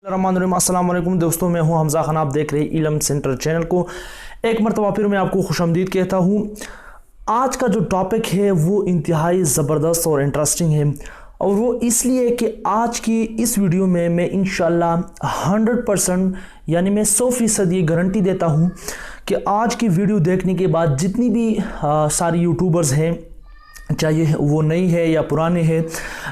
अस्सलाम वालेकुम दोस्तों, मैं हूं हमजा खान। आप देख रहे हैं इल्म सेंटर चैनल को। एक मरतबा फिर मैं आपको खुशामदीद कहता हूं। आज का जो टॉपिक है वो इंतहाई ज़बरदस्त और इंटरेस्टिंग है, और वो इसलिए कि आज की इस वीडियो में मैं इंशाल्लाह 100% यानी मैं 100% ये गारंटी देता हूँ कि आज की वीडियो देखने के बाद जितनी भी सारी यूट्यूबर्स हैं, चाहे वो नई है या पुराने हैं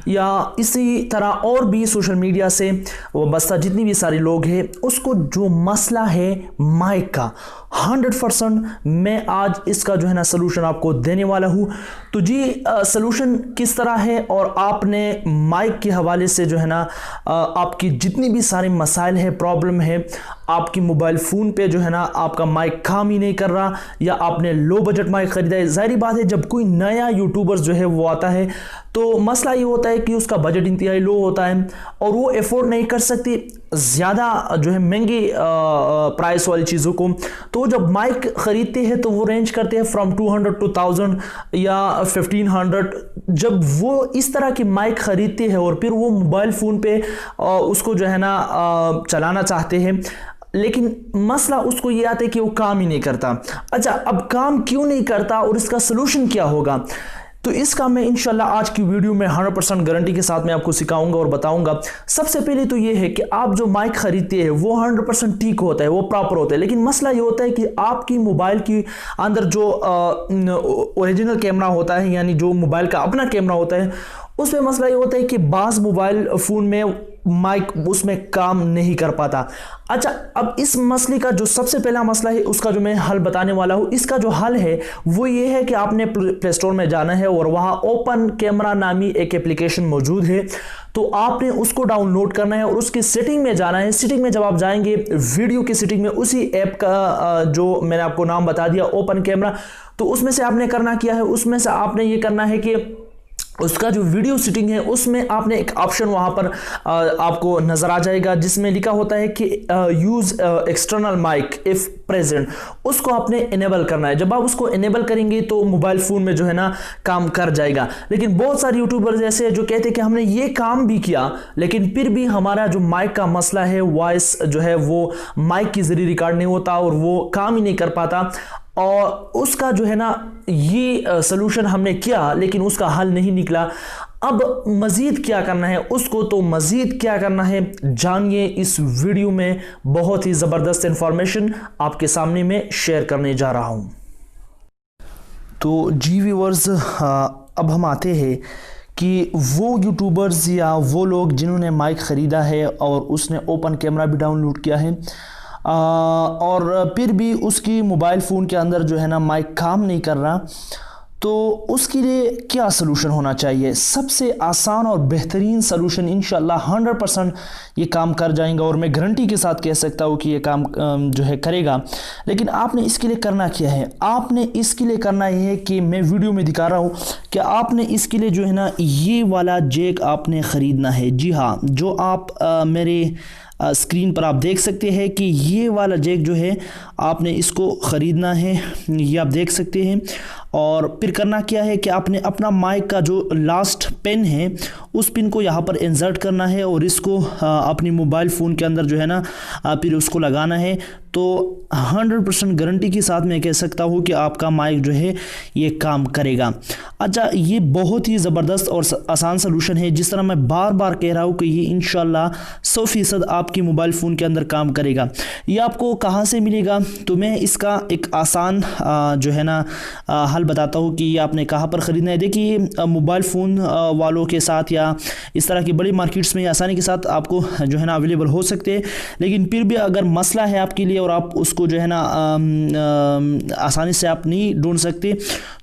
या इसी तरह और भी सोशल मीडिया से वाबस्ता जितनी भी सारे लोग हैं, उसको जो मसला है माइक का 100% मैं आज इसका जो है ना सलूशन आपको देने वाला हूँ। तो जी सलूशन किस तरह है, और आपने माइक के हवाले से जो है ना आपकी जितनी भी सारे मसाइल है, प्रॉब्लम है, आपकी मोबाइल फ़ोन पे जो है ना आपका माइक काम ही नहीं कर रहा, या आपने लो बजट माइक ख़रीदा है। ज़ाहिर बात है जब कोई नया यूट्यूबर जो है वो आता है तो मसला ये होता है कि उसका बजट इंतहाई लो होता है और वो अफोर्ड नहीं कर सकती ज़्यादा जो है महंगी प्राइस वाली चीज़ों को। तो जब माइक ख़रीदते हैं तो वो रेंज करते हैं फ्रॉम 200 to 1000 या 1500। जब वो इस तरह की माइक ख़रीदते हैं और फिर वो मोबाइल फ़ोन पे उसको जो है ना चलाना चाहते हैं, लेकिन मसला उसको ये आता है कि वो काम ही नहीं करता। अच्छा, अब काम क्यों नहीं करता और इसका सलूशन क्या होगा, तो इसका मैं इंशाल्लाह आज की वीडियो में 100% गारंटी के साथ मैं आपको सिखाऊंगा और बताऊंगा। सबसे पहले तो ये है कि आप जो माइक खरीदते हैं वो 100% ठीक होता है, वो प्रॉपर होता है, लेकिन मसला ये होता है कि आपकी मोबाइल की अंदर जो ओरिजिनल कैमरा होता है, यानी जो मोबाइल का अपना कैमरा होता है, उसमें मसला ये होता है कि बाज़ मोबाइल फ़ोन में माइक उसमें काम नहीं कर पाता। अच्छा, अब इस मसले का जो सबसे पहला मसला है उसका जो मैं हल बताने वाला हूँ, इसका जो हल है वो ये है कि आपने प्ले स्टोर में जाना है और वहाँ ओपन कैमरा नामी एक एप्लीकेशन मौजूद है, तो आपने उसको डाउनलोड करना है और उसकी सेटिंग में जाना है। सेटिंग में जब आप जाएंगे, वीडियो की सेटिंग में, उसी ऐप का जो मैंने आपको नाम बता दिया ओपन कैमरा, तो उसमें से आपने करना क्या है, उसमें से आपने ये करना है कि उसका जो वीडियो सेटिंग है उसमें आपने एक ऑप्शन वहाँ पर आपको नज़र आ जाएगा जिसमें लिखा होता है कि use external mic if present. उसको आपने इनेबल करना है। जब आप उसको इनेबल करेंगे तो मोबाइल फ़ोन में जो है ना काम कर जाएगा। लेकिन बहुत सारे यूट्यूबर्स ऐसे हैं जो कहते हैं कि हमने ये काम भी किया लेकिन फिर भी हमारा जो माइक का मसला है, वॉइस जो है वो माइक के ज़रिए रिकॉर्ड नहीं होता और वो काम ही नहीं कर पाता, और उसका जो है ना ये सलूशन हमने किया लेकिन उसका हल नहीं निकला। अब मज़ीद क्या करना है उसको, तो मज़ीद क्या करना है जानिए इस वीडियो में। बहुत ही ज़बरदस्त इंफॉर्मेशन आपके सामने में शेयर करने जा रहा हूँ। तो जी व्यूअर्स, अब हम आते हैं कि वो यूट्यूबर्स या वो लोग जिन्होंने माइक ख़रीदा है और उसने ओपन कैमरा भी डाउनलोड किया है और फिर भी उसकी मोबाइल फ़ोन के अंदर जो है ना माइक काम नहीं कर रहा, तो उसके लिए क्या सलूशन होना चाहिए। सबसे आसान और बेहतरीन सलूशन इंशाल्लाह 100% ये काम कर जाएगा और मैं गारंटी के साथ कह सकता हूँ कि ये काम जो है करेगा। लेकिन आपने इसके लिए करना क्या है, आपने इसके लिए करना ये है कि मैं वीडियो में दिखा रहा हूँ कि आपने इसके लिए जो है ना ये वाला जैक आपने ख़रीदना है। जी हाँ, जो आप मेरे स्क्रीन पर आप देख सकते हैं कि ये वाला जैक जो है आपने इसको ख़रीदना है, ये आप देख सकते हैं। और फिर करना क्या है कि आपने अपना माइक का जो लास्ट पिन है उस पिन को यहाँ पर इंसर्ट करना है और इसको अपनी मोबाइल फ़ोन के अंदर जो है ना फिर उसको लगाना है। तो 100% गारंटी के साथ मैं कह सकता हूँ कि आपका माइक जो है ये काम करेगा। अच्छा, ये बहुत ही ज़बरदस्त और आसान सलूशन है। जिस तरह मैं बार बार कह रहा हूँ कि ये इंशाल्लाह 100% आपकी मोबाइल फ़ोन के अंदर काम करेगा। ये आपको कहाँ से मिलेगा, तो मैं इसका एक आसान जो है ना हल बताता हूँ कि ये आपने कहाँ पर ख़रीदना है। देखिए, मोबाइल फ़ोन वालों के साथ या इस तरह की बड़ी मार्केट्स में आसानी के साथ आपको जो है ना अवेलेबल हो सकते हैं, लेकिन फिर भी अगर मसला है आपके लिए और आप उसको जो है ना आसानी से आप नहीं ढूंढ सकते,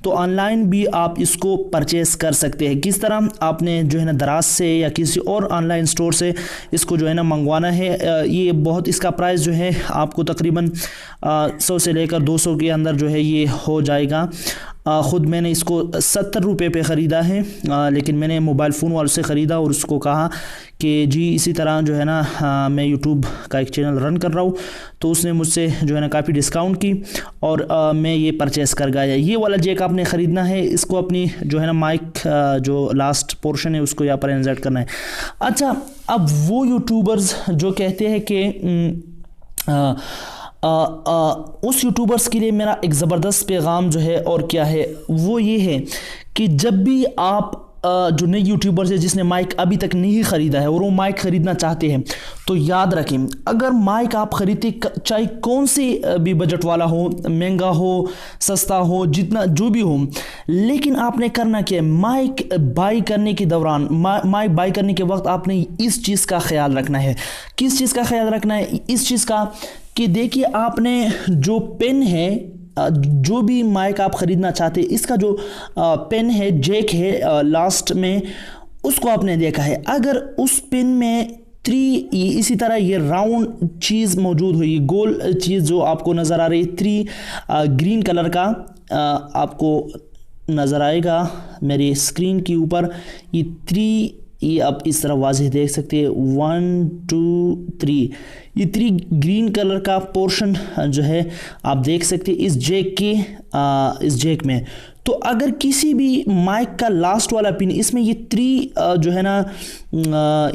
तो ऑनलाइन भी आप इसको परचेज़ कर सकते हैं। किस तरह, आपने जो है ना दराज से या किसी और ऑनलाइन स्टोर से इसको जो है ना मंगवाना है। ये बहुत, इसका प्राइस जो है आपको तकरीबन 100 से लेकर 200 के अंदर जो है ये हो जाएगा। ख़ुद मैंने इसको 70 रुपये पे ख़रीदा है, लेकिन मैंने मोबाइल फ़ोन वालों से ख़रीदा और उसको कहा कि जी इसी तरह जो है ना मैं यूट्यूब का एक चैनल रन कर रहा हूँ, तो उसने मुझसे जो है ना काफ़ी डिस्काउंट की और मैं ये परचेज़ कर गया। ये वाला जैक आपने ख़रीदना है, इसको अपनी जो है ना माइक जो लास्ट पोर्शन है उसको यहाँ पर इंसर्ट करना है। अच्छा, अब वो यूट्यूबर्स जो कहते हैं कि उस यूट्यूबर्स के लिए मेरा एक ज़बरदस्त पैगाम जो है और क्या है वो ये है कि जब भी आप जो नए यूट्यूबर्स है जिसने माइक अभी तक नहीं ख़रीदा है और वो माइक ख़रीदना चाहते हैं, तो याद रखें अगर माइक आप ख़रीदते चाहे कौन से भी बजट वाला हो, महंगा हो, सस्ता हो, जितना जो भी हो, लेकिन आपने करना क्या है, माइक बाई करने के दौरान माइक बाई करने के वक्त आपने इस चीज़ का ख्याल रखना है। किस चीज़ का ख्याल रखना है? इस चीज़ का कि देखिए आपने जो पेन है, जो भी माइक आप ख़रीदना चाहते हैं, इसका जो पेन है, जैक है लास्ट में, उसको आपने देखा है। अगर उस पेन में इसी तरह ये राउंड चीज़ मौजूद हुई, गोल चीज़ जो आपको नज़र आ रही है, ग्रीन कलर का आपको नज़र आएगा मेरी स्क्रीन के ऊपर, ये आप इस तरह वाज़ेह देख सकते हैं, 1 2 3, ये 3 ग्रीन कलर का पोर्शन जो है आप देख सकते हैं इस जैक में। तो अगर किसी भी माइक का लास्ट वाला पिन, इसमें ये 3 जो है ना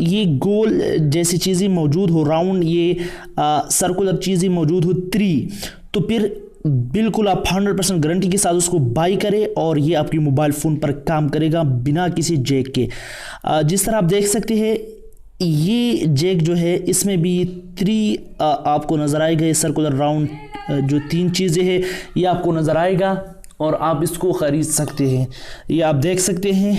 ये गोल जैसी चीज़ें मौजूद हो, राउंड ये सर्कुलर चीज़ें मौजूद हो 3, तो फिर बिल्कुल आप 100% गारंटी के साथ उसको बाई करें और ये आपकी मोबाइल फ़ोन पर काम करेगा बिना किसी जैक के। जिस तरह आप देख सकते हैं ये जैक जो है इसमें भी 3 आपको नज़र आएगा, ये सर्कुलर राउंड जो 3 चीज़ें हैं ये आपको नज़र आएगा और आप इसको ख़रीद सकते हैं। ये आप देख सकते हैं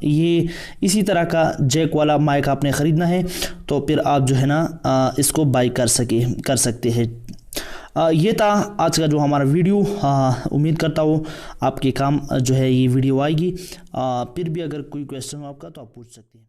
ये इसी तरह का जैक वाला माइक आपने ख़रीदना है तो फिर आप जो है ना इसको बाई कर सकते हैं। ये था आज का जो हमारा वीडियो। उम्मीद करता हूँ आपके काम जो है ये वीडियो आएगी। फिर भी अगर कोई क्वेश्चन हो आपका तो आप पूछ सकते हैं।